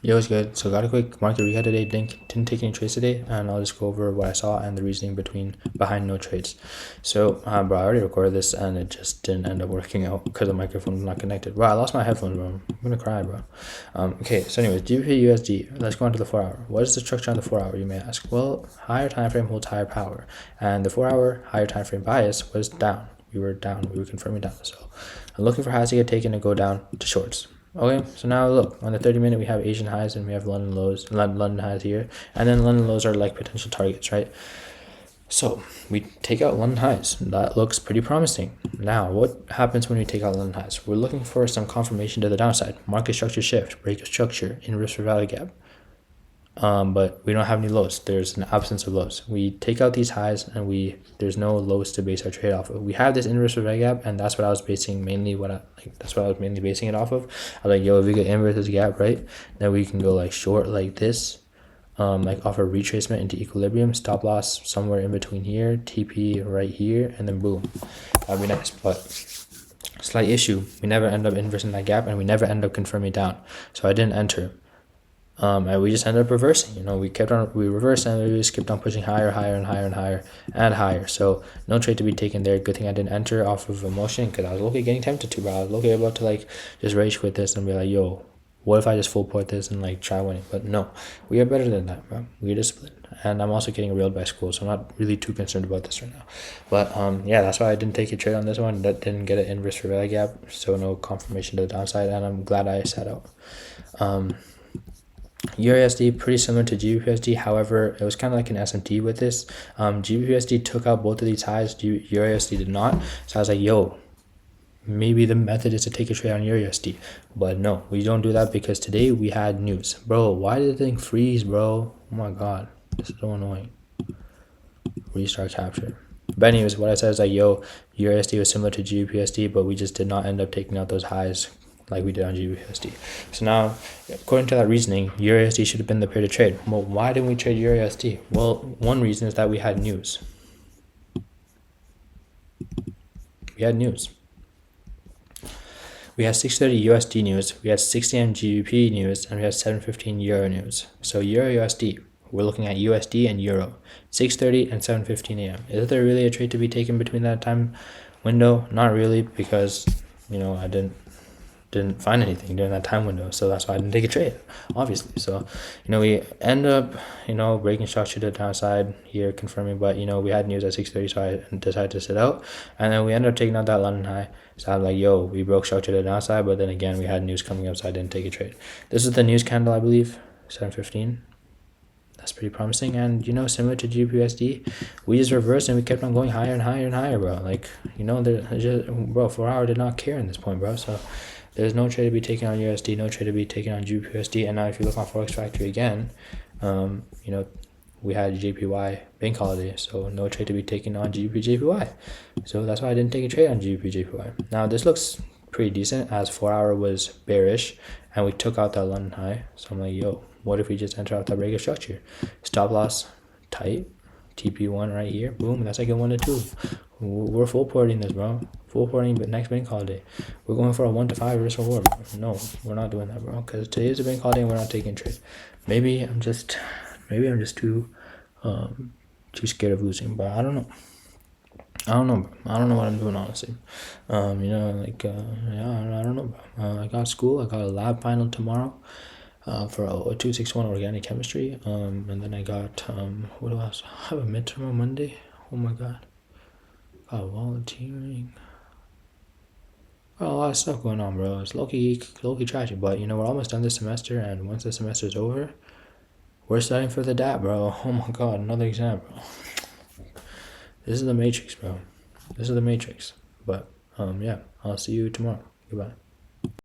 Yo, it's good. So got a quick market recap today. Didn't take any trades today, and I'll just go over what I saw and the reasoning behind no trades. So, bro, I already recorded this and it just didn't end up working out because the microphone was not connected. Bro, I lost my headphones, bro. I'm gonna cry, bro. Okay. So, anyways, GBP USD. Let's go on to the 4 hour. What is the structure on the 4 hour? You may ask. Well, higher time frame holds higher power, and the 4 hour higher time frame bias was down. We were down. We were confirming down. So, I'm looking for highs to get taken and go down to shorts. Okay, so now look, on the 30-minute, we have Asian highs and we have London lows, London highs here, and then London lows are like potential targets, right? So we take out London highs. That looks pretty promising. Now, what happens when we take out London highs? We're looking for some confirmation to the downside. Market structure shift, break of structure, in risk for value gap. But we don't have any lows. There's an absence of lows. We take out these highs and there's no lows to base our trade off of. We have this inverse value gap, and that's what I was basing that's what I was mainly basing it off of. I was like, yo, if we get inverse this gap, right, then we can go like short like this, like offer retracement into equilibrium, stop loss somewhere in between here, TP right here, and then boom. That'd be nice. But slight issue, we never end up inversing that gap and we never end up confirming down. So I didn't enter. And we just ended up reversing. We reversed and we just kept on pushing higher and higher. So no trade to be taken there. Good thing I didn't enter off of emotion because I was looking getting tempted to, bro. I was looking about to like just rage quit this and be like, yo, what if I just full port this and like try winning? But no, we are better than that, bro. We're disciplined, and I'm also getting railed by school, so I'm not really too concerned about this right now. But yeah, that's why I didn't take a trade on this one. That didn't get an inverse for value gap, so no confirmation to the downside, and I'm glad I sat out. EURUSD pretty similar to GBPUSD. However, it was kind of like an SMT with this. GBPUSD took out both of these highs. EURUSD did not. So I was like, yo, maybe the method is to take a trade on EURUSD. But no, we don't do that because today we had news. Bro, why did the thing freeze, bro? Oh my god, this is so annoying. Restart capture. But anyways, what I said is like, yo, EURUSD was similar to GBPUSD, but we just did not end up taking out those highs like we did on GBPUSD. So now, according to that reasoning, EURUSD should have been the pair to trade. Well, why didn't we trade EURUSD? Well, one reason is that we had news. We had 6:30 USD news, we had 6 a.m. GBP news, and we had 7:15 Euro news. So Euro USD, we're looking at USD and Euro, 6:30 and 7:15 a.m. Is there really a trade to be taken between that time window? Not really, because I didn't find anything during that time window, so that's why I didn't take a trade, obviously. So we end up breaking structure to the downside here, confirming, but we had news at 6:30, so I decided to sit out, and then we ended up taking out that London high. So I'm like, yo, we broke structure to the downside, but then again we had news coming up, so I didn't take a trade. This is the news candle, I believe, 7:15. That's pretty promising, and similar to GBPUSD, we just reversed and we kept on going higher and higher, bro. Like bro, 4 hour did not care in this point, bro. So there's no trade to be taken on USD, no trade to be taken on GBPUSD. And now if you look on Forex Factory again, we had JPY bank holiday, so no trade to be taken on GBP-JPY. So that's why I didn't take a trade on GBP-JPY. Now this looks pretty decent as 4 hour was bearish and we took out that London high. So I'm like, yo, what if we just enter out that break of structure? Stop loss tight, TP1 right here, boom, that's like a 1 to 2. We're full porting this, bro. Full porting, but next bank holiday, we're going for a 1 to 5 risk reward. No, we're not doing that, bro. Because today is a bank holiday and we're not taking trade. Maybe I'm just too scared of losing, but I don't know. I don't know what I'm doing, honestly. Yeah, I don't know, bro. I got school. I got a lab final tomorrow. For a 261 organic chemistry. And then I got what else? I have a midterm on Monday. Oh my god. Got volunteering. Got a lot of stuff going on, bro. It's low-key tragic, but we're almost done this semester, and once the semester's over, we're studying for the DAT, bro. Oh my god, another exam, bro. This is the matrix, bro. This is the matrix. But yeah, I'll see you tomorrow. Goodbye.